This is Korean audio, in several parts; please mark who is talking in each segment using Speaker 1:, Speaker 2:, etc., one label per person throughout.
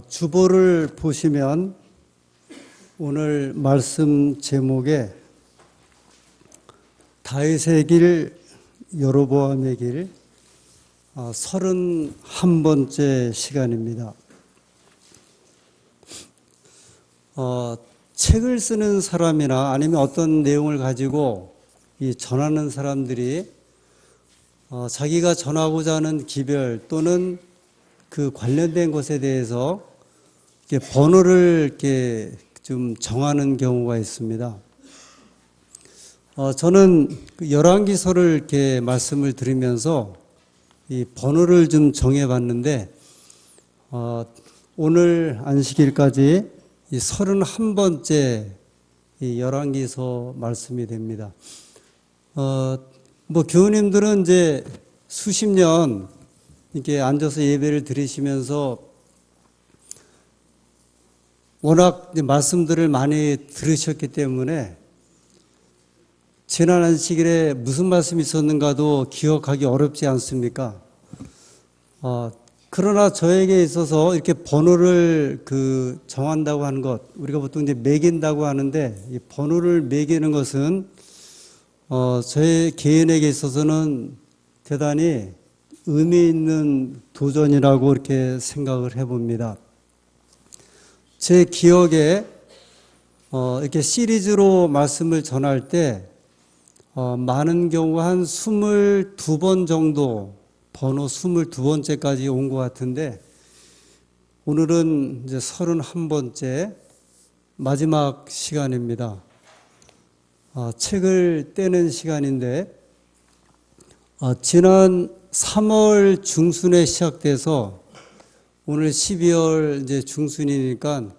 Speaker 1: 주보를 보시면 오늘 말씀 제목에 다윗의 길, 여로보암의 길 31번째 시간입니다. 책을 쓰는 사람이나 아니면 어떤 내용을 가지고 전하는 사람들이 자기가 전하고자 하는 기별 또는 그 관련된 것에 대해서 이렇게 번호를 이렇게 좀 정하는 경우가 있습니다. 저는 열왕기서를 이렇게 말씀을 드리면서 이 번호를 좀 정해봤는데 오늘 안식일까지 이 31번째 이 열왕기서 말씀이 됩니다. 교우님들은 이제 수십 년 이렇게 앉아서 예배를 드리시면서 워낙 말씀들을 많이 들으셨기 때문에 지난 안식일에 무슨 말씀이 있었는가도 기억하기 어렵지 않습니까? 그러나 저에게 있어서 이렇게 번호를 정한다고 하는 것, 우리가 보통 이제 매긴다고 하는데 이 번호를 매기는 것은 저의 개인에게 있어서는 대단히 의미 있는 도전이라고 이렇게 생각을 해봅니다. 제 기억에 이렇게 시리즈로 말씀을 전할 때 많은 경우 한 22번 정도 번호 22번째까지 온 것 같은데 오늘은 이제 31번째 마지막 시간입니다. 책을 떼는 시간인데 지난 3월 중순에 시작돼서 오늘 12월 이제 중순이니까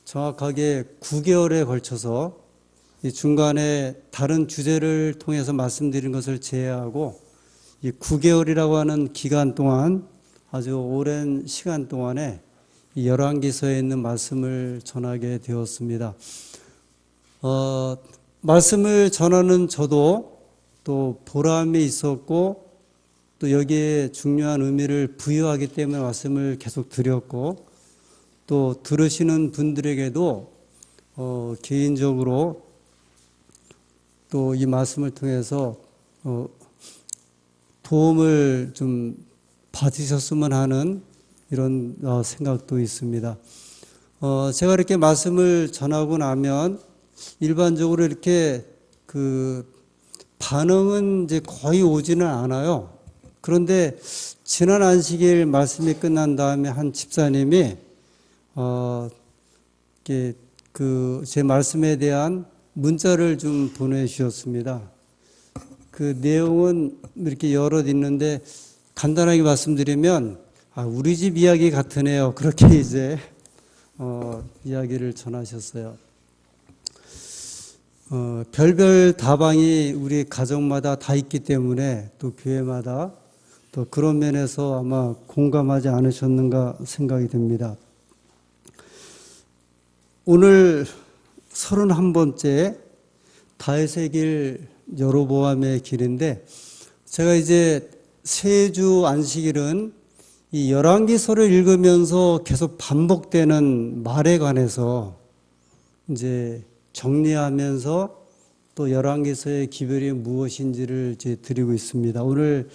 Speaker 1: 정확하게 9개월에 걸쳐서 이 중간에 다른 주제를 통해서 말씀드린 것을 제외하고 이 9개월이라고 하는 기간 동안 아주 오랜 시간 동안에 이 열왕기서에 있는 말씀을 전하게 되었습니다. 말씀을 전하는 저도 또 보람이 있었고 또 여기에 중요한 의미를 부여하기 때문에 말씀을 계속 드렸고 또 들으시는 분들에게도 개인적으로 또 이 말씀을 통해서 도움을 좀 받으셨으면 하는 이런 생각도 있습니다. 제가 이렇게 말씀을 전하고 나면 일반적으로 이렇게 반응은 이제 거의 오지는 않아요. 그런데 지난 안식일 말씀이 끝난 다음에 한 집사님이 제 말씀에 대한 문자를 좀 보내주셨습니다. 그 내용은 이렇게 여럿 있는데 간단하게 말씀드리면 우리 집 이야기 같으네요. 그렇게 이제 이야기를 전하셨어요. 별별 다방이 우리 가정마다 다 있기 때문에 또 교회마다 또 그런 면에서 아마 공감하지 않으셨는가 생각이 듭니다. 오늘 31번째 다윗의 길, 여로보암의 길인데 제가 이제 세 주 안식일은 이 열왕기서를 읽으면서 계속 반복되는 말에 관해서 이제 정리하면서 또 열왕기서의 기별이 무엇인지를 이제 드리고 있습니다. 오늘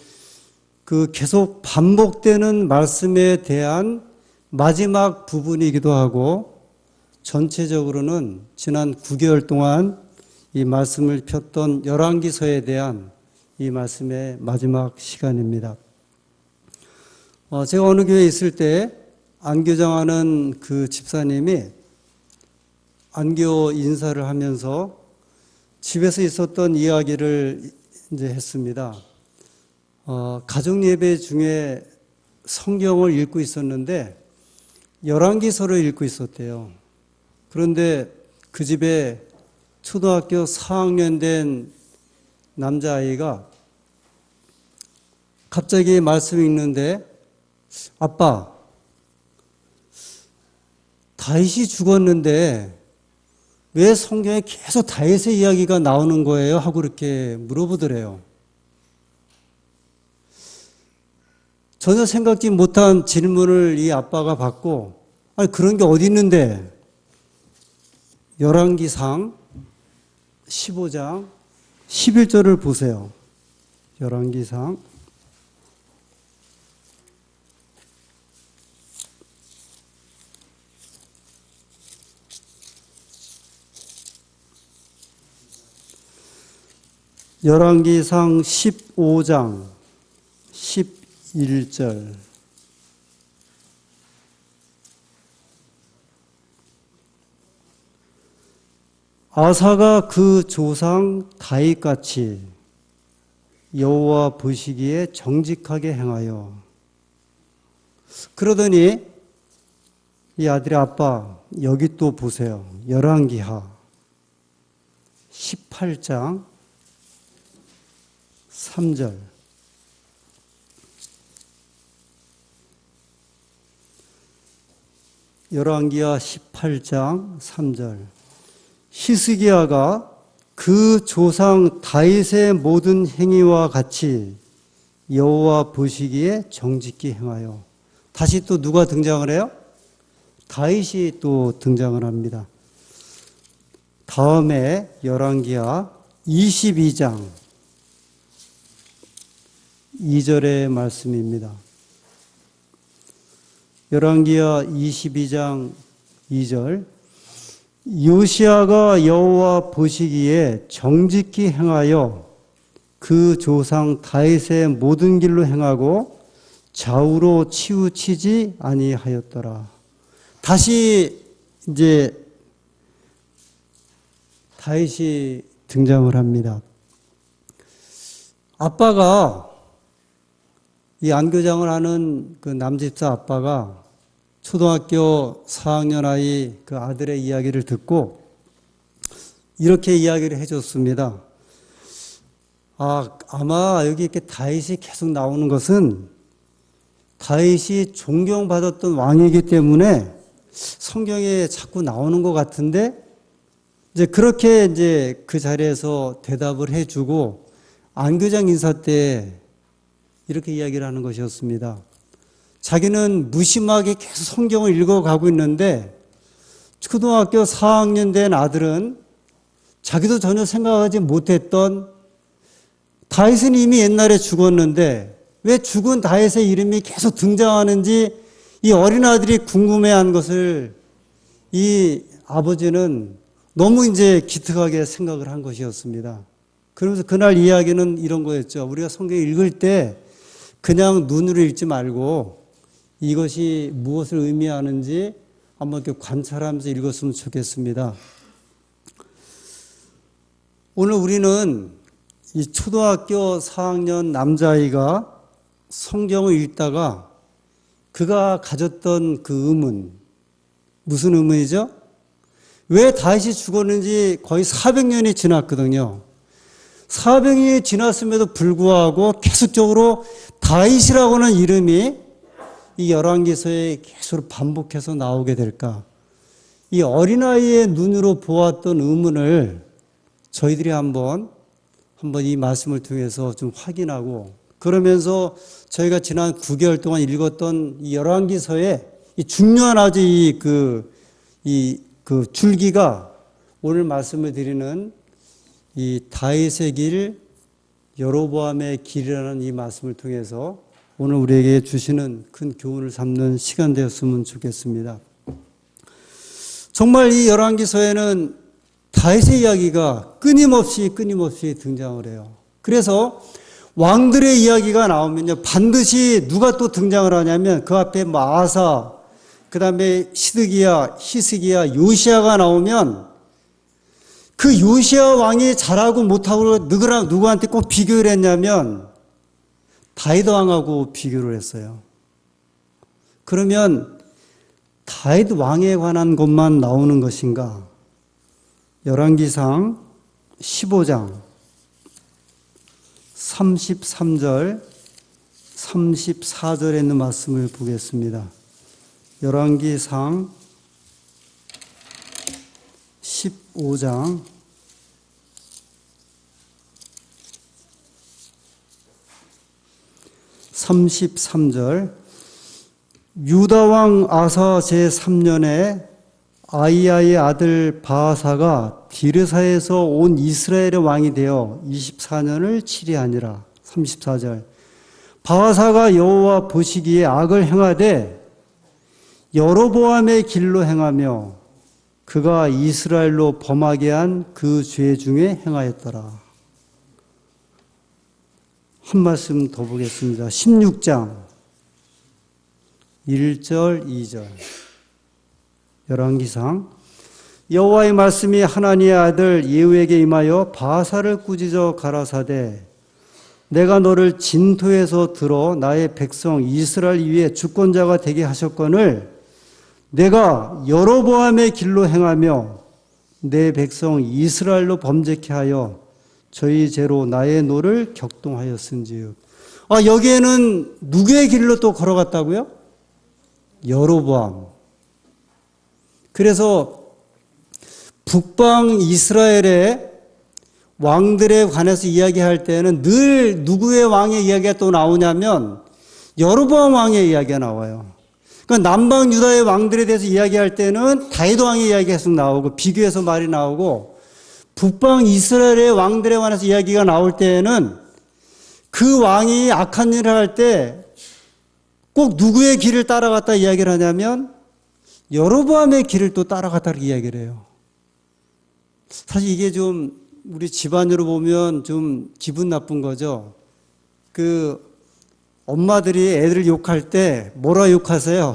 Speaker 1: 계속 반복되는 말씀에 대한 마지막 부분이기도 하고 전체적으로는 지난 9개월 동안 이 말씀을 폈던 열왕기서에 대한 이 말씀의 마지막 시간입니다. 제가 어느 교회에 있을 때 안교장하는 그 집사님이 안교 인사를 하면서 집에서 있었던 이야기를 이제 했습니다. 가족 예배 중에 성경을 읽고 있었는데 열왕기서를 읽고 있었대요. 그런데 그 집에 초등학교 4학년 된 남자아이가 갑자기 말씀 읽는데 아빠, 다윗이 죽었는데 왜 성경에 계속 다윗의 이야기가 나오는 거예요? 하고 이렇게 물어보더래요. 전혀 생각지 못한 질문을 이 아빠가 받고 아니, 그런 게 어디 있는데? 열왕기상 15장 11절을 보세요. 열왕기상 15장 11절. 아사가 그 조상 다윗같이 여호와 보시기에 정직하게 행하여. 그러더니 이 아들의 아빠, 여기 또 보세요. 열왕기하 18장 3절. 열왕기하 18장 3절. 히스기야가 그 조상 다윗의 모든 행위와 같이 여호와 보시기에 정직히 행하여. 다시 또 누가 등장을 해요? 다윗이 또 등장을 합니다. 다음에 열왕기하 22장 2절의 말씀입니다. 열왕기하 22장 2절. 요시야가 여호와 보시기에 정직히 행하여 그 조상 다윗의 모든 길로 행하고 좌우로 치우치지 아니하였더라. 다시 이제 다윗이 등장을 합니다. 아빠가, 이 안교장을 하는 그 남집사 아빠가 초등학교 4학년 아이 그 아들의 이야기를 듣고 이렇게 이야기를 해줬습니다. 아마 여기 이렇게 다윗이 계속 나오는 것은 다윗이 존경받았던 왕이기 때문에 성경에 자꾸 나오는 것 같은데, 이제 그렇게 이제 그 자리에서 대답을 해주고 안교장 인사 때 이렇게 이야기를 하는 것이었습니다. 자기는 무심하게 계속 성경을 읽어가고 있는데 초등학교 4학년 된 아들은 자기도 전혀 생각하지 못했던, 다윗은 이미 옛날에 죽었는데 왜 죽은 다윗의 이름이 계속 등장하는지 이 어린 아들이 궁금해한 것을 이 아버지는 너무 이제 기특하게 생각을 한 것이었습니다. 그러면서 그날 이야기는 이런 거였죠. 우리가 성경 읽을 때 그냥 눈으로 읽지 말고 이것이 무엇을 의미하는지 한번 이렇게 관찰하면서 읽었으면 좋겠습니다. 오늘 우리는 이 초등학교 4학년 남자아이가 성경을 읽다가 그가 가졌던 그 의문, 무슨 의문이죠? 왜 다윗이 죽었는지 거의 400년이 지났거든요. 400년이 지났음에도 불구하고 계속적으로 다윗이라고는 이름이 이 열왕기서에 계속 반복해서 나오게 될까? 이 어린아이의 눈으로 보았던 의문을 저희들이 한번 이 말씀을 통해서 좀 확인하고, 그러면서 저희가 지난 9개월 동안 읽었던 이 열왕기서의 이 중요한 아주 그 줄기가 오늘 말씀을 드리는 이 다윗의 길, 여로보암의 길이라는 이 말씀을 통해서 오늘 우리에게 주시는 큰 교훈을 삼는 시간 되었으면 좋겠습니다. 정말 이 열왕기서에는 다윗의 이야기가 끊임없이 등장을 해요. 그래서 왕들의 이야기가 나오면요, 반드시 누가 또 등장을 하냐면 그 앞에 아사, 그 다음에 시드기야, 히스기야, 요시야가 나오면 그 요시야 왕이 잘하고 못하고 누구한테 꼭 비교를 했냐면 다윗 왕하고 비교를 했어요. 그러면 다윗 왕에 관한 것만 나오는 것인가? 열왕기상 15장 33절 34절에 있는 말씀을 보겠습니다. 열왕기상 15장 33절. 유다 왕 아사 제3년에 아이야의 아들 바아사가 디르사에서 온 이스라엘의 왕이 되어 24년을 치리하니라. 34절. 바아사가 여호와 보시기에 악을 행하되 여로보암의 길로 행하며 그가 이스라엘로 범하게 한 그 죄 중에 행하였더라. 한 말씀 더 보겠습니다. 16장 1절 2절 열왕기상. 여호와의 말씀이 하나니의 아들 예후에게 임하여 바아사를 꾸짖어 가라사대 내가 너를 진토에서 들어 나의 백성 이스라엘 위에 주권자가 되게 하셨거늘 내가 여로보암의 길로 행하며 내 백성 이스라엘로 범죄케 하여 저희 죄로 나의 노를 격동하였은지요. 여기에는 누구의 길로 또 걸어갔다고요? 여로보암. 그래서 북방 이스라엘의 왕들에 관해서 이야기할 때는 늘 누구의 왕의 이야기가 또 나오냐면 여로보암 왕의 이야기가 나와요. 그러니까 남방 유다의 왕들에 대해서 이야기할 때는 다윗 왕의 이야기가 계속 나오고 비교해서 말이 나오고 북방 이스라엘의 왕들에 관해서 이야기가 나올 때에는 그 왕이 악한 일을 할 때 꼭 누구의 길을 따라갔다 이야기를 하냐면 여로보암의 길을 또 따라갔다 이렇게 이야기를 해요. 사실 이게 좀 우리 집안으로 보면 좀 기분 나쁜 거죠. 엄마들이 애들을 욕할 때 뭐라 욕하세요?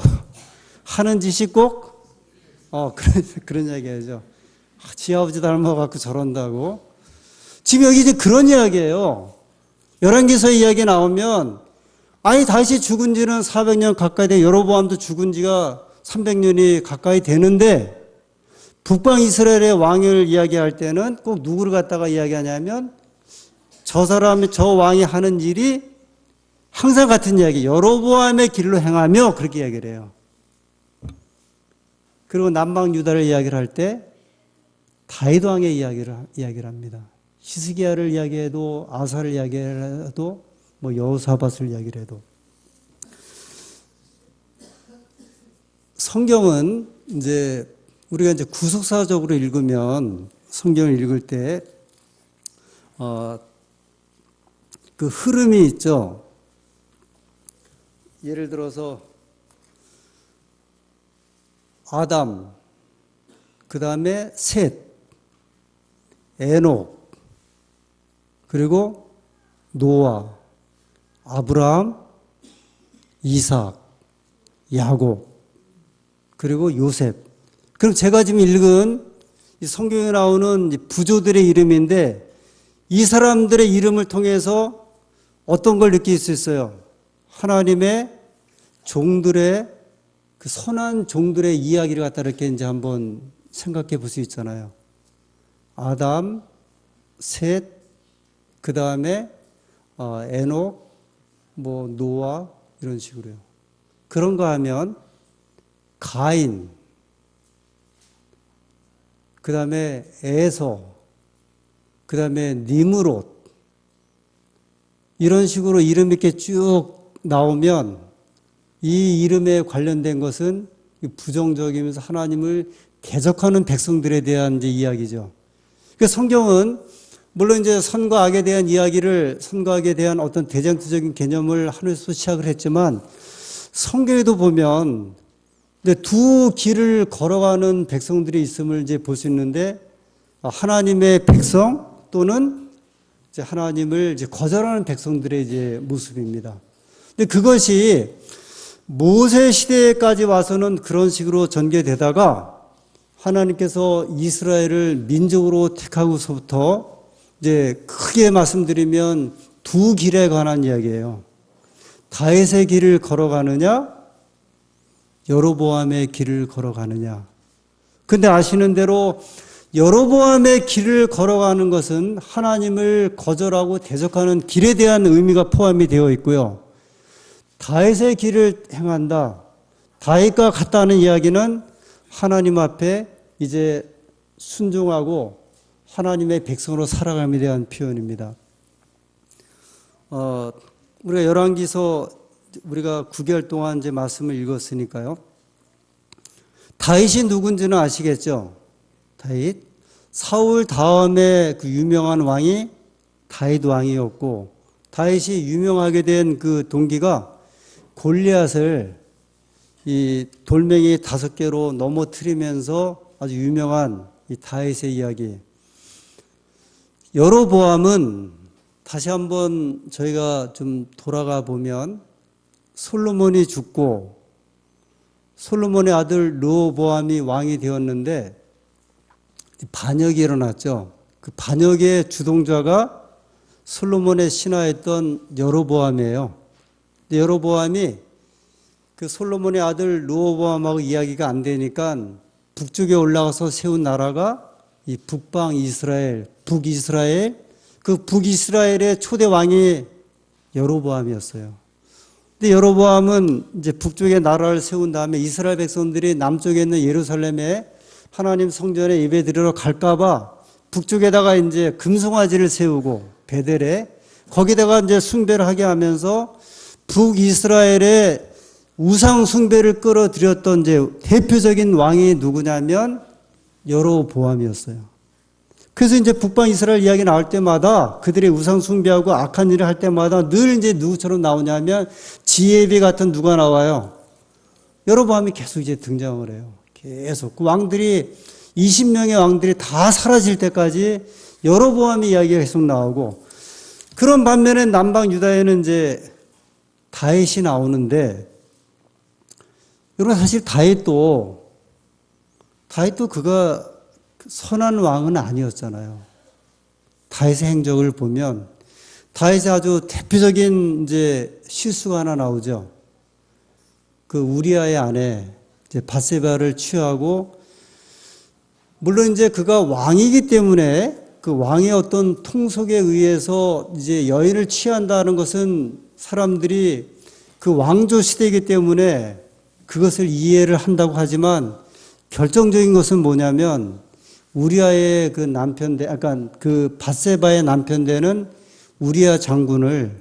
Speaker 1: 하는 짓이 꼭 그런 이야기하죠. 지 아버지 닮아갖고 저런다고. 지금 여기 이제 그런 이야기예요. 열왕기서 이야기 나오면 다윗이 죽은 지는 400년 가까이 돼 여로보암도 죽은 지가 300년이 가까이 되는데 북방 이스라엘의 왕을 이야기할 때는 꼭 누구를 갖다가 이야기하냐면 저 왕이 하는 일이 항상 같은 이야기, 여로보암의 길로 행하며 그렇게 이야기를 해요. 그리고 남방 유다를 이야기를 할 때 다윗 왕의 이야기를 합니다. 히스기야를 이야기해도 아사를 이야기해도 여호사밧을 이야기를 해도 성경은 우리가 구속사적으로 읽으면 성경을 읽을 때 그 흐름이 있죠. 예를 들어서 아담, 그 다음에 셋, 에녹, 그리고 노아, 아브라함, 이삭, 야곱, 그리고 요셉. 그럼 제가 지금 읽은 이 성경에 나오는 부조들의 이름인데 이 사람들의 이름을 통해서 어떤 걸 느낄 수 있어요? 하나님의 종들의 그 선한 종들의 이야기를 갖다 이렇게 이제 한번 생각해 볼 수 있잖아요. 아담, 셋, 그 다음에 에녹, 노아 이런 식으로요. 그런가 하면 가인, 그 다음에 에서, 그 다음에 니므롯 이런 식으로 이름이 이렇게 쭉 나오면 이 이름에 관련된 것은 부정적이면서 하나님을 대적하는 백성들에 대한 이제 이야기죠. 그러니까 성경은 물론 이제 선과 악에 대한 선과 악에 대한 어떤 대장투적인 개념을 하늘에서 시작을 했지만 성경에도 보면 두 길을 걸어가는 백성들이 있음을 이제 볼 수 있는데 하나님의 백성 또는 이제 하나님을 이제 거절하는 백성들의 이제 모습입니다. 근데 그것이 모세 시대까지 와서는 그런 식으로 전개되다가 하나님께서 이스라엘을 민족으로 택하고서부터 이제 크게 말씀드리면 두 길에 관한 이야기예요. 다윗의 길을 걸어가느냐, 여로보암의 길을 걸어가느냐. 근데 아시는 대로 여로보암의 길을 걸어가는 것은 하나님을 거절하고 대적하는 길에 대한 의미가 포함이 되어 있고요. 다윗의 길을 행한다. 다윗과 같다는 이야기는 하나님 앞에 이제 순종하고 하나님의 백성으로 살아감에 대한 표현입니다. 우리가 열왕기서 우리가 9개월 동안 이제 말씀을 읽었으니까요. 다윗이 누군지는 아시겠죠? 다윗. 사울 다음에 그 유명한 왕이 다윗 왕이었고, 다윗이 유명하게 된 그 동기가 골리앗을 이 돌멩이 5개로 넘어뜨리면서 아주 유명한 이 다윗의 이야기. 여로보암은 다시 한번 저희가 좀 돌아가 보면 솔로몬이 죽고 솔로몬의 아들 르호보암이 왕이 되었는데 반역이 일어났죠. 그 반역의 주동자가 솔로몬의 신하였던 여로보암이에요. 근데 여로보암이 그 솔로몬의 아들 르호보암하고 이야기가 안 되니까 북쪽에 올라가서 세운 나라가 이 북방 이스라엘, 북이스라엘, 그 북이스라엘의 초대 왕이 여로보암이었어요. 근데 여로보암은 이제 북쪽에 나라를 세운 다음에 이스라엘 백성들이 남쪽에 있는 예루살렘에 하나님 성전에 예배드리러 갈까봐 북쪽에다가 이제 금송아지를 세우고 베델에 거기다가 이제 숭배를 하게 하면서 북이스라엘의 우상 숭배를 끌어들였던 이제 대표적인 왕이 누구냐면 여로보암이었어요. 그래서 이제 북방 이스라엘 이야기 나올 때마다 그들의 우상 숭배하고 악한 일을 할 때마다 늘 이제 누구처럼 나오냐면 지혜비 같은 누가 나와요. 여로보암이 계속 이제 등장을 해요. 계속 그 왕들이 20명의 왕들이 다 사라질 때까지 여로보암의 이야기가 계속 나오고, 그런 반면에 남방 유다에는 이제 다윗이 나오는데, 여러분 사실 다윗도 그가 선한 왕은 아니었잖아요. 다윗의 행적을 보면 다윗의 아주 대표적인 이제 실수가 하나 나오죠. 그 우리아의 아내 이제 밧세바를 취하고, 물론 이제 그가 왕이기 때문에 그 왕의 어떤 통속에 의해서 이제 여인을 취한다는 것은 사람들이 그 왕조 시대이기 때문에 그것을 이해를 한다고 하지만, 결정적인 것은 뭐냐면 우리아의 그 남편, 약간 그 밧세바의 남편되는 우리아 장군을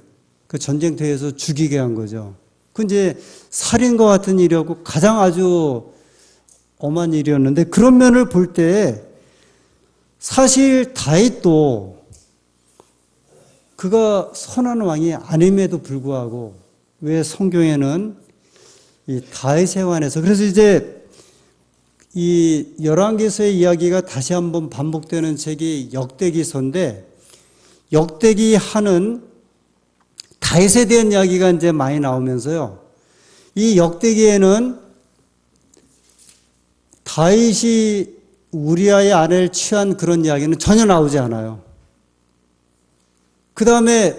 Speaker 1: 그 전쟁터에서 죽이게 한 거죠. 그 이제 살인과 같은 일이었고 가장 아주 엄한 일이었는데, 그런 면을 볼 때 사실 다윗도 그가 선한 왕이 아님에도 불구하고 왜 성경에는 이 다윗에 관해서, 그래서 이제 이 열왕기서의 이야기가 다시 한번 반복되는 책이 역대기서인데, 역대기 하는 다윗에 대한 이야기가 이제 많이 나오면서요. 이 역대기에는 다윗이 우리아의 아내를 취한 그런 이야기는 전혀 나오지 않아요. 그 다음에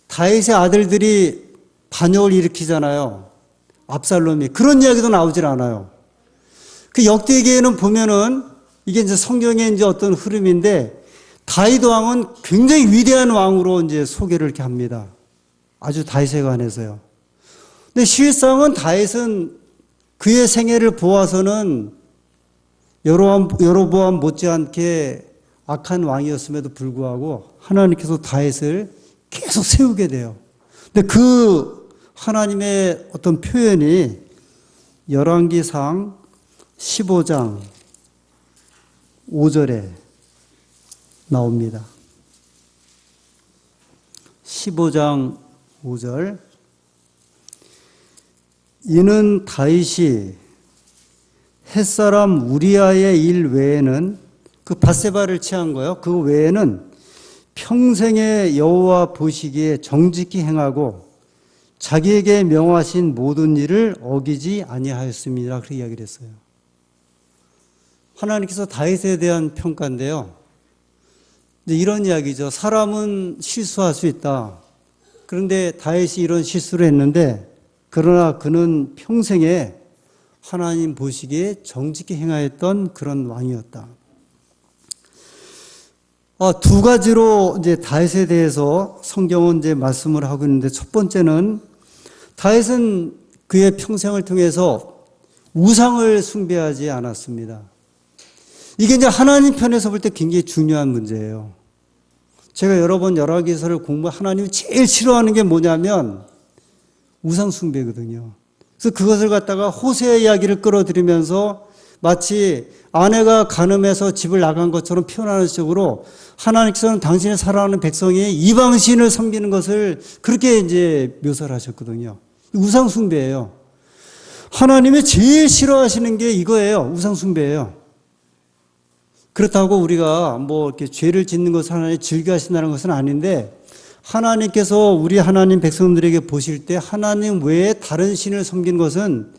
Speaker 1: 다윗의 아들들이 반역을 일으키잖아요. 압살롬이. 그런 이야기도 나오질 않아요. 그 역대기에는 보면은 이게 이제 성경의 이제 어떤 흐름인데, 다윗 왕은 굉장히 위대한 왕으로 이제 소개를 이렇게 합니다. 아주 다윗에 관해서요. 근데 실상은 다윗은 그의 생애를 보아서는 여로보암 못지않게 악한 왕이었음에도 불구하고 하나님께서 다윗을 계속 세우게 돼요. 근데 그 하나님의 어떤 표현이 열왕기상 15장 5절에 나옵니다. 15장 5절. 이는 다윗이 햇사람 우리아의 일 외에는, 그 밧세바를 취한 거요. 그 외에는 평생에 여호와 보시기에 정직히 행하고 자기에게 명하신 모든 일을 어기지 아니하였습니다. 그렇게 이야기를 했어요. 하나님께서 다윗에 대한 평가인데요. 이런 이야기죠. 사람은 실수할 수 있다. 그런데 다윗이 이런 실수를 했는데, 그러나 그는 평생에 하나님 보시기에 정직히 행하였던 그런 왕이었다. 두 가지로 이제 다윗에 대해서 성경은 이제 말씀을 하고 있는데, 첫 번째는 다윗은 그의 평생을 통해서 우상을 숭배하지 않았습니다. 이게 이제 하나님 편에서 볼 때 굉장히 중요한 문제예요. 제가 여러 번 열왕기서를 공부, 하나님이 제일 싫어하는 게 뭐냐면 우상숭배거든요. 그래서 그것을 갖다가 호세의 이야기를 끌어들이면서 마치 아내가 간음해서 집을 나간 것처럼 표현하는 식으로 하나님께서는 당신의 사랑하는 백성이 이방신을 섬기는 것을 그렇게 이제 묘사를 하셨거든요. 우상숭배예요. 하나님이 제일 싫어하시는 게 이거예요. 우상숭배예요. 그렇다고 우리가 뭐 이렇게 죄를 짓는 것을 하나님 즐겨 하신다는 것은 아닌데, 하나님께서 우리 하나님 백성들에게 보실 때 하나님 외에 다른 신을 섬기는 것은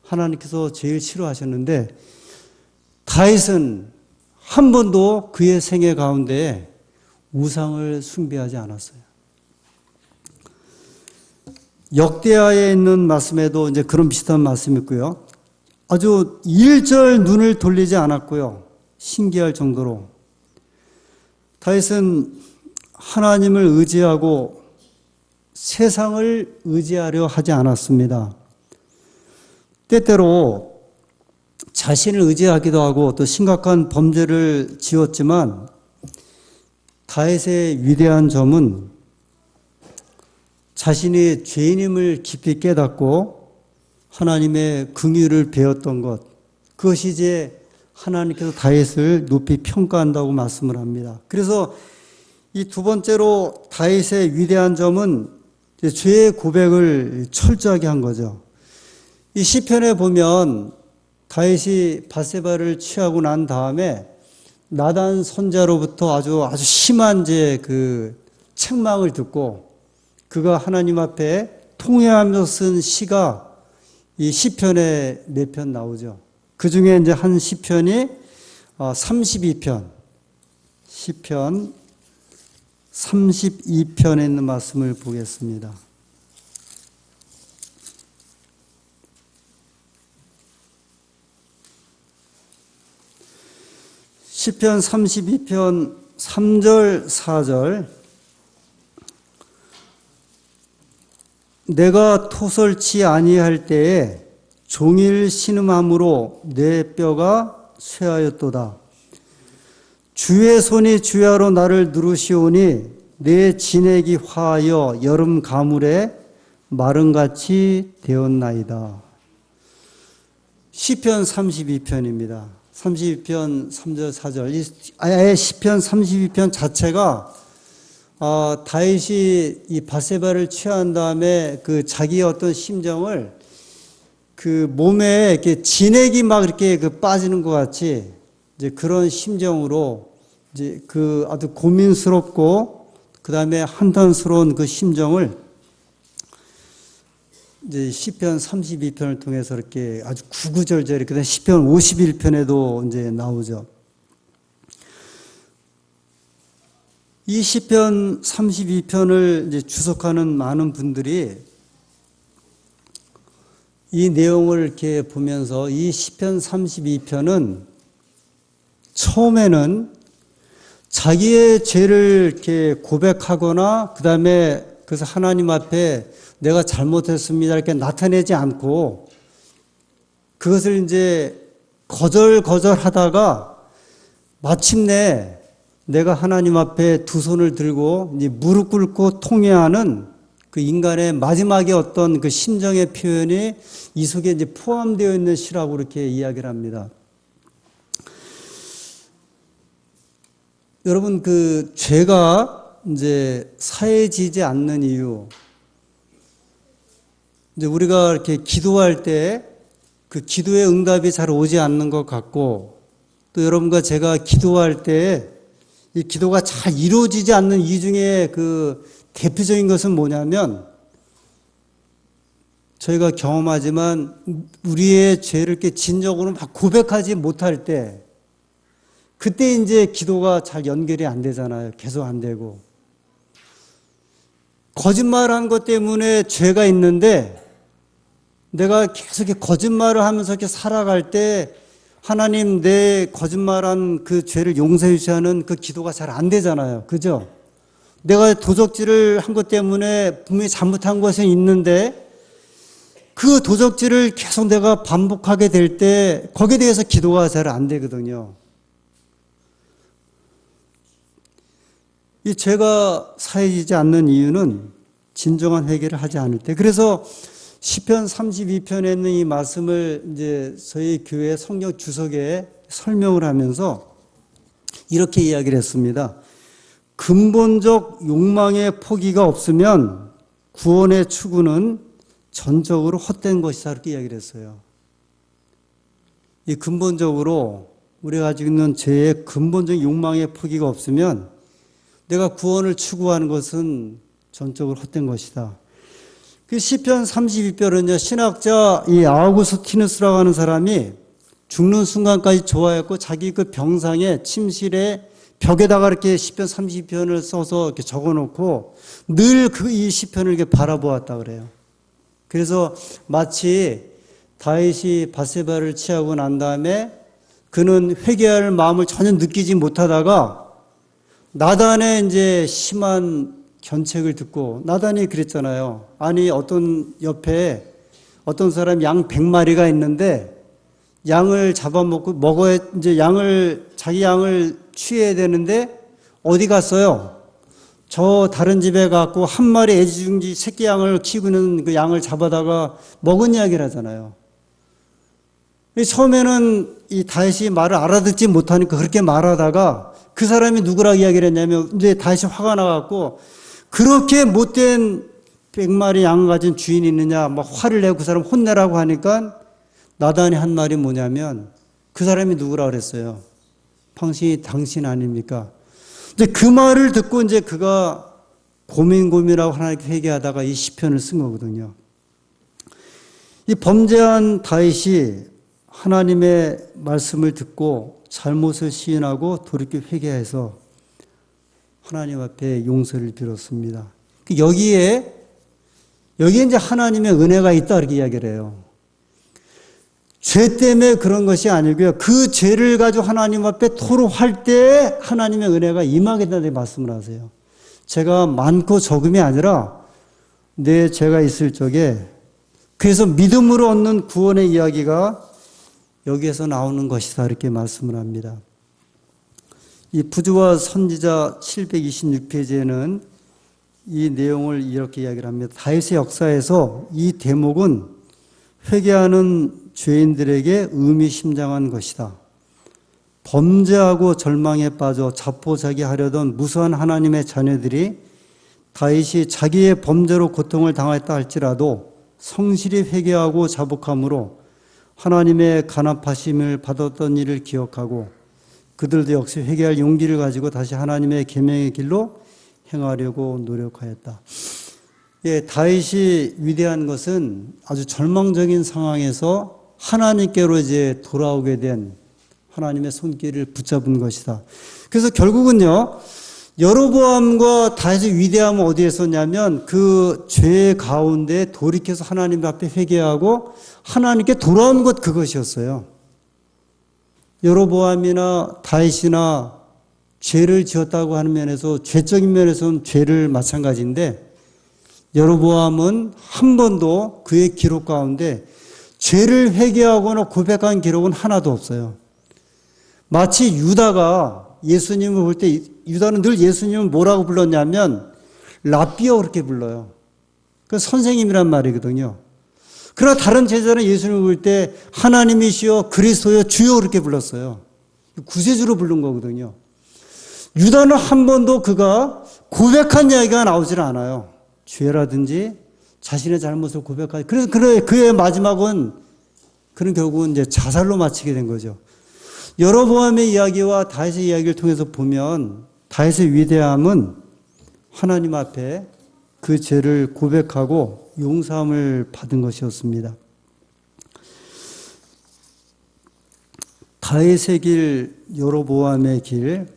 Speaker 1: 하나님께서 제일 싫어하셨는데, 다윗은 한 번도 그의 생애 가운데 우상을 숭배하지 않았어요. 역대하에 있는 말씀에도 이제 그런 비슷한 말씀이 있고요. 아주 일절 눈을 돌리지 않았고요. 신기할 정도로 다윗은 하나님을 의지하고 세상을 의지하려 하지 않았습니다. 때때로 자신을 의지하기도 하고 또 심각한 범죄를 지었지만, 다윗의 위대한 점은 자신이 죄인임을 깊이 깨닫고 하나님의 긍휼을 배웠던 것, 그것이 이제 하나님께서 다윗을 높이 평가한다고 말씀을 합니다. 그래서 이 두 번째로 다윗의 위대한 점은 죄의 고백을 철저하게 한 거죠. 이 시편에 보면 다윗이 밧세바를 취하고 난 다음에 나단 선자로부터 아주 심한 그 책망을 듣고 그가 하나님 앞에 통회하면서 쓴 시가 이 시편에 4편 나오죠. 그 중에 이제 한 시편이 32편, 시편 32편에 있는 말씀을 보겠습니다. 시편 32편 3절 4절. 내가 토설치 아니할 때에 종일 신음함으로 내 뼈가 쇠하였도다. 주의 손이 주야로 나를 누르시오니 내 진액이 화하여 여름 가물에 마른같이 되었나이다. 시편 32편입니다. 32편 3절 4절. 아예 시편 32편 자체가 다윗이 이 밧세바를 취한 다음에 그 자기의 어떤 심정을 그 몸에 이렇게 진액이 막 이렇게 빠지는 것 같이 이제 그런 심정으로 이제 그 아주 고민스럽고 그 다음에 한탄스러운 그 심정을 이제 시편 32편을 통해서 이렇게 아주 구구절절 이렇게 시편 51편에도 이제 나오죠. 이 시편 32편을 이제 주석하는 많은 분들이 이 내용을 이렇게 보면서 이 시편 32편은 처음에는 자기의 죄를 이렇게 고백하거나 그 다음에 그래서 하나님 앞에 내가 잘못했습니다 이렇게 나타내지 않고 그것을 이제 거절하다가 마침내 내가 하나님 앞에 두 손을 들고 이제 무릎 꿇고 통회하는 그 인간의 마지막에 어떤 그 심정의 표현이 이 속에 이제 포함되어 있는 시라고 이렇게 이야기를 합니다. 여러분, 그 죄가 이제 사해지지 않는 이유, 이제 우리가 이렇게 기도할 때 그 기도의 응답이 잘 오지 않는 것 같고, 또 여러분과 제가 기도할 때 이 기도가 잘 이루어지지 않는 이유 중에 그 대표적인 것은 뭐냐면, 저희가 경험하지만 우리의 죄를 이렇게 진정으로 막 고백하지 못할 때, 그때 이제 기도가 잘 연결이 안 되잖아요. 계속 안 되고. 거짓말한 것 때문에 죄가 있는데, 내가 계속 이렇게 거짓말을 하면서 이렇게 살아갈 때, 하나님 내 거짓말한 그 죄를 용서해 주셔야 하는 그 기도가 잘 안 되잖아요. 그죠? 내가 도적질을 한 것 때문에 분명히 잘못한 것은 있는데 그 도적질을 계속 내가 반복하게 될 때 거기에 대해서 기도가 잘 안 되거든요. 이 죄가 사해지지 않는 이유는 진정한 회개를 하지 않을 때. 그래서 시편 32편에 있는 이 말씀을 이제 저희 교회 성경 주석에 설명을 하면서 이렇게 이야기를 했습니다. 근본적 욕망의 포기가 없으면 구원의 추구는 전적으로 헛된 것이다, 이렇게 이야기를 했어요. 이 근본적으로 우리가 가지고 있는 죄의 근본적인 욕망의 포기가 없으면 내가 구원을 추구하는 것은 전적으로 헛된 것이다. 그 시편 32편은요, 신학자 이 아우구스티누스라고 하는 사람이 죽는 순간까지 좋아했고 자기 그 병상에 침실에 벽에다가 이렇게 시편 32편을 써서 이렇게 적어놓고 늘 이 시편을 이렇게 바라보았다 그래요. 그래서 마치 다윗이 밧세바를 취하고 난 다음에 그는 회개할 마음을 전혀 느끼지 못하다가 나단의 이제 심한 견책을 듣고, 나단이 그랬잖아요. 아니, 어떤 옆에 어떤 사람 양 100마리가 있는데 양을 잡아먹고 먹어야, 이제 자기 양을 취해야 되는데 어디 갔어요? 저 다른 집에 가고 한 마리 애지중지 새끼 양을 키우고 있는 그 양을 잡아다가 먹은 이야기를 하잖아요. 처음에는 이 다윗이 말을 알아듣지 못하니까 그렇게 말하다가 그 사람이 누구라고 이야기를 했냐면 이제 다윗이 화가 나갖고 그렇게 못된 100마리 양 가진 주인이 있느냐 막 화를 내고 그 사람 혼내라고 하니까 나단이 한 말이 뭐냐면 그 사람이 누구라고 그랬어요? 당신 아닙니까? 이제 그 말을 듣고 이제 그가 고민하고 하나님께 회개하다가 이 시편을 쓴 거거든요. 이 범죄한 다윗이 하나님의 말씀을 듣고 잘못을 시인하고 돌이켜 회개해서 하나님 앞에 용서를 빌었습니다. 여기에 이제 하나님의 은혜가 있다 이렇게 이야기를 해요. 죄 때문에 그런 것이 아니고요. 그 죄를 가지고 하나님 앞에 토로할 때 하나님의 은혜가 임하겠다는 말씀을 하세요. 죄가 많고 적음이 아니라 내 죄가 있을 적에, 그래서 믿음으로 얻는 구원의 이야기가 여기에서 나오는 것이다 이렇게 말씀을 합니다. 이 부조와 선지자 726페이지에는 이 내용을 이렇게 이야기를 합니다. 다윗의 역사에서 이 대목은 회개하는 죄인들에게 의미심장한 것이다. 범죄하고 절망에 빠져 자포자기하려던 무수한 하나님의 자녀들이 다윗이 자기의 범죄로 고통을 당했다 할지라도 성실히 회개하고 자복함으로 하나님의 간합하심을 받았던 일을 기억하고 그들도 역시 회개할 용기를 가지고 다시 하나님의 계명의 길로 행하려고 노력하였다. 예, 다윗이 위대한 것은 아주 절망적인 상황에서 하나님께로 이제 돌아오게 된 하나님의 손길을 붙잡은 것이다. 그래서 결국은요, 여로보암과 다윗의 위대함은 어디에 있었냐면 그 죄 가운데 돌이켜서 하나님 앞에 회개하고 하나님께 돌아온 것, 그것이었어요. 여로보암이나 다윗이나 죄를 지었다고 하는 면에서 죄적인 면에서는 죄를 마찬가지인데 여로보암은 한 번도 그의 기록 가운데 죄를 회개하거나 고백한 기록은 하나도 없어요. 마치 유다가 예수님을 볼 때 유다는 늘 예수님을 뭐라고 불렀냐면 랍비어 그렇게 불러요. 그 선생님이란 말이거든요. 그러나 다른 제자는 예수님을 볼 때 하나님이시여 그리스도여 주여 그렇게 불렀어요. 구세주로 부른 거거든요. 유다는 한 번도 그가 고백한 이야기가 나오질 않아요. 죄라든지 자신의 잘못을 고백하지. 그래서 그의 마지막은 그는 결국은 이제 자살로 마치게 된 거죠. 여로보암의 이야기와 다윗의 이야기를 통해서 보면 다윗의 위대함은 하나님 앞에 그 죄를 고백하고 용서함을 받은 것이었습니다. 다윗의 길, 여로보암의 길.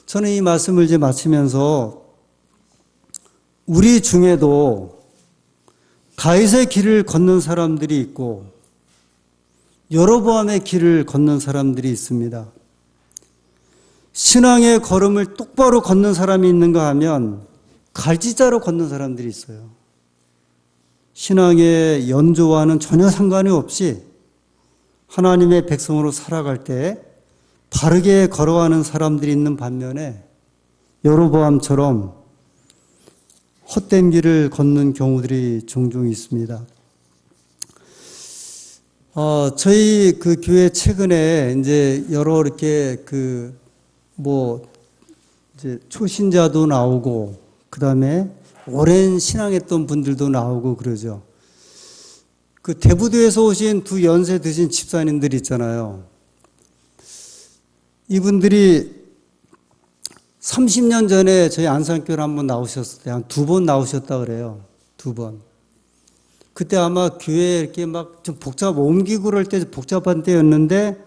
Speaker 1: 저는 이 말씀을 이제 마치면서 우리 중에도 다윗의 길을 걷는 사람들이 있고 여로보암의 길을 걷는 사람들이 있습니다. 신앙의 걸음을 똑바로 걷는 사람이 있는가 하면 갈지자로 걷는 사람들이 있어요. 신앙의 연조와는 전혀 상관이 없이 하나님의 백성으로 살아갈 때 바르게 걸어가는 사람들이 있는 반면에 여로보암처럼 헛된 길을 걷는 경우들이 종종 있습니다. 저희 그 교회 최근에 이제 여러 이렇게 이제 초신자도 나오고, 그 다음에 오랜 신앙했던 분들도 나오고 그러죠. 그 대부도에서 오신 두 연세 드신 집사님들 있잖아요. 이분들이 30년 전에 저희 안산교회 한번 나오셨을 때 한 2번 나오셨다 그래요. 2번. 그때 아마 교회에 이렇게 막 좀 옮기고 그럴 때 복잡한 때였는데,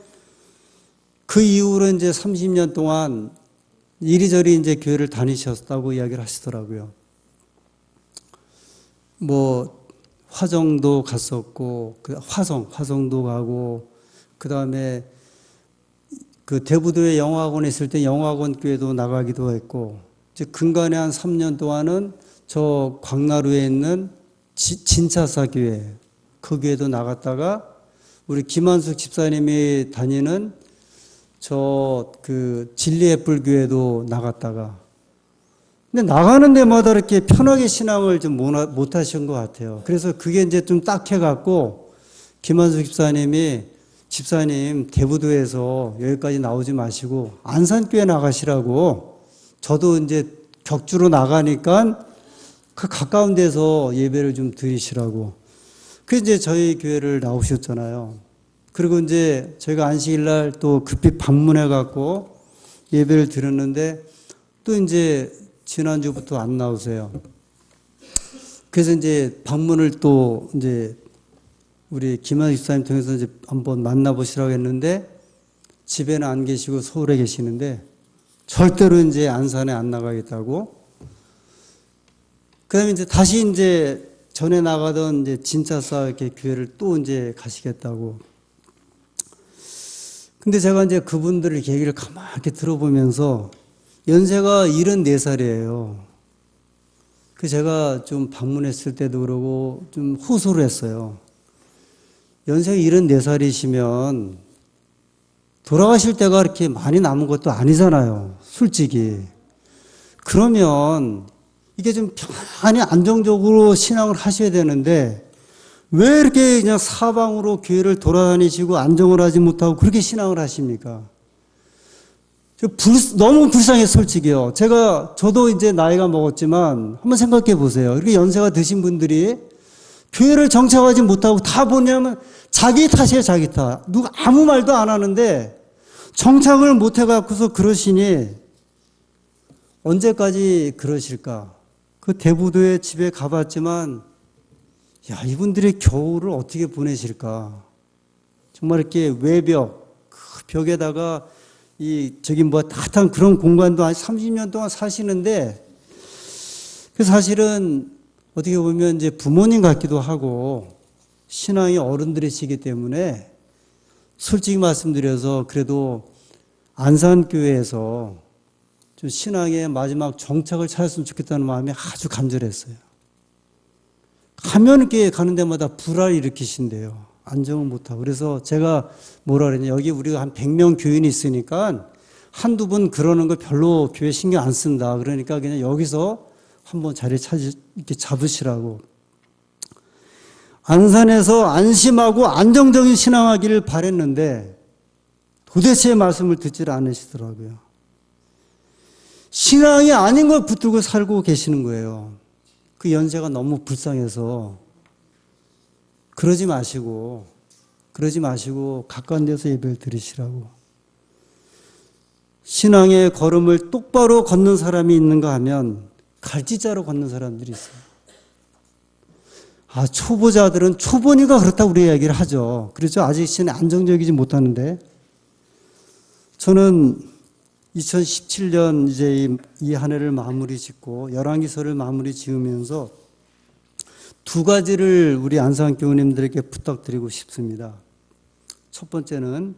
Speaker 1: 그 이후로 이제 30년 동안 이리저리 이제 교회를 다니셨다고 이야기를 하시더라고요. 화정도 갔었고, 화성도 가고, 그 다음에 그 대부도에 영어학원에 있을 때 영어학원 교회도 나가기도 했고, 이제 근간에 한 3년 동안은 저 광나루에 있는 진차사 교회, 그 교회도 나갔다가 우리 김한숙 집사님이 다니는 진리애플 교회도 나갔다가, 근데 나가는 데마다 이렇게 편하게 신앙을 좀 못 하신 것 같아요. 그래서 그게 이제 좀 딱해갖고 김한숙 집사님 대부도에서 여기까지 나오지 마시고 안산교회 나가시라고, 저도 이제 격주로 나가니까 그 가까운 데서 예배를 좀 드리시라고. 그래서 이제 저희 교회를 나오셨잖아요. 그리고 이제 저희가 안식일날 또 급히 방문해갖고 예배를 드렸는데, 또 이제 지난주부터 안 나오세요. 그래서 이제 방문을 또 이제 우리 김한숙 집사님 통해서 이제 한번 만나보시라고 했는데, 집에는 안 계시고 서울에 계시는데 절대로 이제 안산에 안 나가겠다고. 그 다음에 이제 다시 이제 전에 나가던 이제 진짜사 이렇게 교회를 또 이제 가시겠다고. 근데 제가 이제 그분들의 얘기를 가만히 들어보면서 연세가 74살이에요. 그 제가 좀 방문했을 때도 그러고 좀 호소를 했어요. 연세가 74살이시면 돌아가실 때가 그렇게 많이 남은 것도 아니잖아요. 솔직히. 그러면 이게 좀 편안히 안정적으로 신앙을 하셔야 되는데, 왜 이렇게 그냥 사방으로 교회를 돌아다니시고 안정을 하지 못하고 그렇게 신앙을 하십니까? 너무 불쌍해요, 솔직히요. 저도 이제 나이가 먹었지만 한번 생각해 보세요. 이렇게 연세가 드신 분들이 교회를 정착하지 못하고 다 뭐냐면 자기 탓이에요, 자기 탓. 누가 아무 말도 안 하는데 정착을 못 해갖고서 그러시니 언제까지 그러실까? 그 대부도에 집에 가봤지만, 야, 이분들이 겨울을 어떻게 보내실까? 정말 이렇게 외벽, 그 벽에다가 따뜻한 그런 공간도 한 30년 동안 사시는데, 그 사실은 어떻게 보면 이제 부모님 같기도 하고, 신앙이 어른들이시기 때문에, 솔직히 말씀드려서 그래도 안산교회에서 좀 신앙의 마지막 정착을 찾았으면 좋겠다는 마음이 아주 간절했어요. 가면 이렇게 가는 데마다 불화를 일으키신대요. 안정을 못하고. 그래서 제가 뭐라 그랬냐. 여기 우리가 한 100명 교인이 있으니까 한두 분 그러는 거 별로 교회 신경 안 쓴다. 그러니까 그냥 여기서 한번 자리 이렇게 잡으시라고. 안산에서 안심하고 안정적인 신앙하기를 바랬는데 도대체 말씀을 듣질 않으시더라고요. 신앙이 아닌 걸 붙들고 살고 계시는 거예요. 그 연세가 너무 불쌍해서. 그러지 마시고 가까운 데서 예배를 드리시라고. 신앙의 걸음을 똑바로 걷는 사람이 있는가 하면 갈지자로 걷는 사람들이 있어요. 초보자들은 초보니까 그렇다고 우리 이야기를 하죠. 그렇죠? 아직 신앙이 안정적이지 못하는데. 저는 2017년 이제 이 한 해를 마무리 짓고 열왕기서를 마무리 지으면서 두 가지를 우리 안산교우님들에게 부탁드리고 싶습니다. 첫 번째는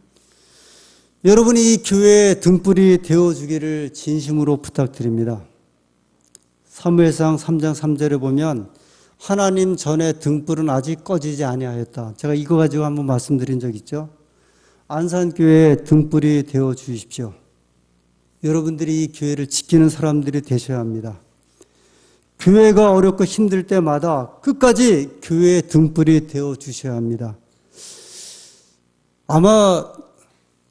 Speaker 1: 여러분이 이 교회의 등불이 되어주기를 진심으로 부탁드립니다. 사무엘상 3장 3절에 보면 하나님 전에 등불은 아직 꺼지지 아니하였다. 제가 이거 가지고 한번 말씀드린 적 있죠. 안산교회의 등불이 되어주십시오. 여러분들이 이 교회를 지키는 사람들이 되셔야 합니다. 교회가 어렵고 힘들 때마다 끝까지 교회의 등불이 되어 주셔야 합니다. 아마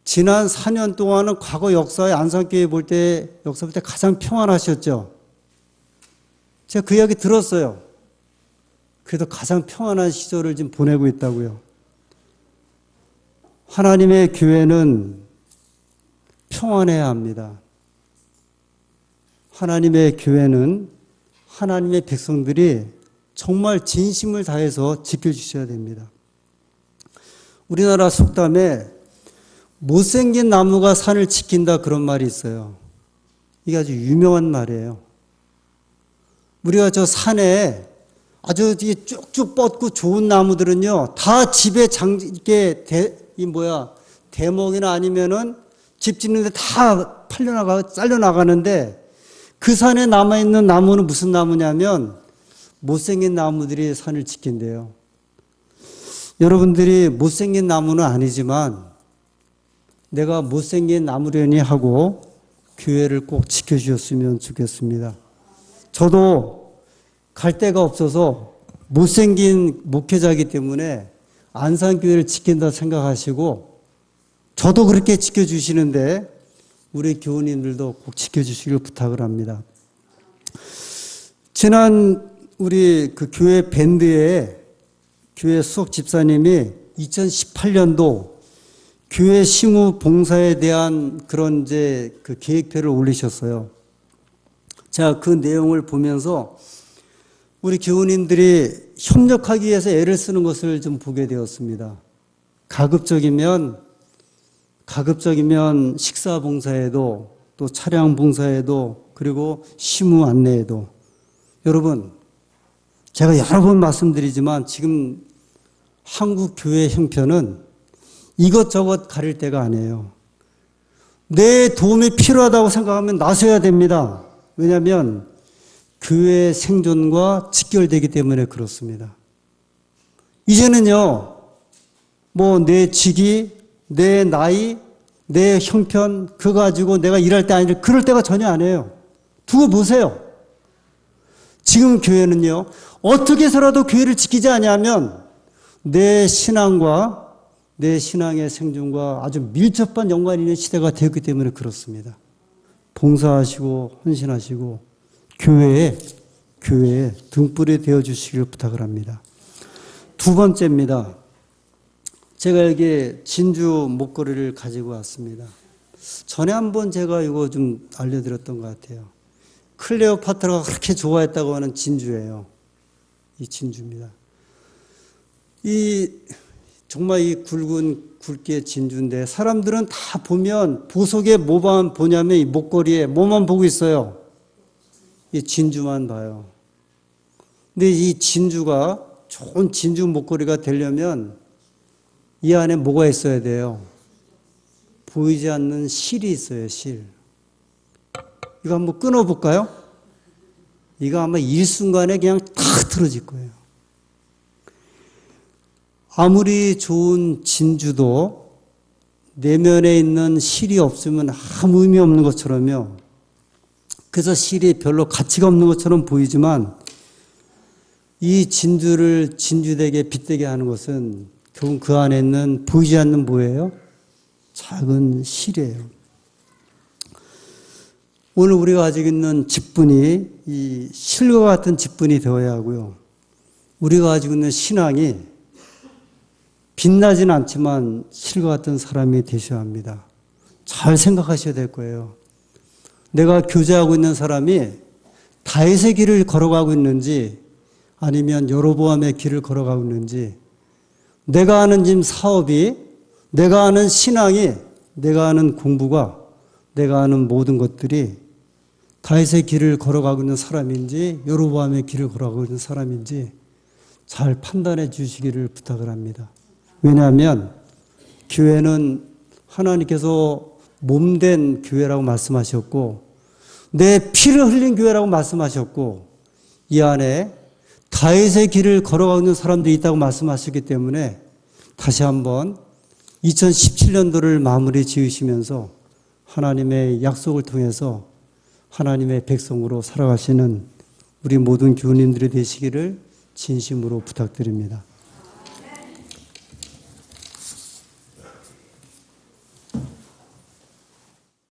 Speaker 1: 지난 4년 동안은 과거 역사의 안산교회 역사 볼 때 가장 평안하셨죠. 제가 그 이야기 들었어요. 그래도 가장 평안한 시절을 지금 보내고 있다고요. 하나님의 교회는 평안해야 합니다. 하나님의 교회는 하나님의 백성들이 정말 진심을 다해서 지켜주셔야 됩니다. 우리나라 속담에 못생긴 나무가 산을 지킨다 그런 말이 있어요. 이게 아주 유명한 말이에요. 우리가 저 산에 아주 쭉쭉 뻗고 좋은 나무들은요, 다 집에 이렇게 대목이나 아니면은 집 짓는데 다 잘려나가는데 그 산에 남아있는 나무는 무슨 나무냐면 못생긴 나무들이 산을 지킨대요. 여러분들이 못생긴 나무는 아니지만 내가 못생긴 나무려니 하고 교회를 꼭 지켜주셨으면 좋겠습니다. 저도 갈 데가 없어서 못생긴 목회자이기 때문에 안산교회를 지킨다 생각하시고 저도 그렇게 지켜주시는데 우리 교우님들도 꼭 지켜주시길 부탁을 합니다. 지난 우리 그 교회 밴드에 교회 수석 집사님이 2018년도 교회 시무 봉사에 대한 그런 그 계획표를 올리셨어요. 제가 그 내용을 보면서 우리 교우님들이 협력하기 위해서 애를 쓰는 것을 좀 보게 되었습니다. 가급적이면 식사 봉사에도 또 차량 봉사에도 그리고 시무 안내에도 여러분 제가 여러 번 말씀드리지만 지금 한국 교회 형편은 이것저것 가릴 때가 아니에요. 내 도움이 필요하다고 생각하면 나서야 됩니다. 왜냐하면 교회의 생존과 직결되기 때문에 그렇습니다. 이제는요, 내 직위, 내 나이, 내 형편, 그거 가지고 내가 일할 때 아니라 그럴 때가 전혀 아니에요. 두고 보세요. 지금 교회는요, 어떻게 해서라도 교회를 지키지 않냐면 내 신앙과 내 신앙의 생존과 아주 밀접한 연관이 있는 시대가 되었기 때문에 그렇습니다. 봉사하시고 헌신하시고 교회에 등불이 되어주시길 부탁을 합니다. 두 번째입니다. 제가 여기 진주 목걸이를 가지고 왔습니다. 전에 한번 제가 이거 좀 알려드렸던 것 같아요. 클레오파트라가 그렇게 좋아했다고 하는 진주예요. 이 진주입니다. 정말 이 굵기의 진주인데 사람들은 다 보면 보석에 뭐만 보냐면 이 목걸이에 뭐만 보고 있어요. 이 진주만 봐요. 근데 이 진주가 좋은 진주 목걸이가 되려면 이 안에 뭐가 있어야 돼요? 보이지 않는 실이 있어요, 실. 이거 한번 끊어볼까요? 이거 아마 일순간에 그냥 탁 틀어질 거예요. 아무리 좋은 진주도 내면에 있는 실이 없으면 아무 의미 없는 것처럼요. 그래서 실이 별로 가치가 없는 것처럼 보이지만 이 진주를 진주되게 빛되게 하는 것은 결국 그 안에 있는 보이지 않는 뭐예요? 작은 실이에요. 오늘 우리가 가지고 있는 직분이 이 실과 같은 직분이 되어야 하고요. 우리가 가지고 있는 신앙이 빛나지는 않지만 실과 같은 사람이 되셔야 합니다. 잘 생각하셔야 될 거예요. 내가 교제하고 있는 사람이 다윗의 길을 걸어가고 있는지 아니면 여로보암의 길을 걸어가고 있는지 내가 하는 지금 사업이 내가 하는 신앙이 내가 하는 공부가 내가 하는 모든 것들이 다윗의 길을 걸어가고 있는 사람인지 여로보암의 길을 걸어가고 있는 사람인지 잘 판단해 주시기를 부탁을 합니다. 왜냐하면 교회는 하나님께서 몸된 교회라고 말씀하셨고 내 피를 흘린 교회라고 말씀하셨고 이 안에 다윗의 길을 걸어가고 있는 사람들이 있다고 말씀하셨기 때문에 다시 한번 2017년도를 마무리 지으시면서 하나님의 약속을 통해서 하나님의 백성으로 살아가시는 우리 모든 교우님들이 되시기를 진심으로 부탁드립니다.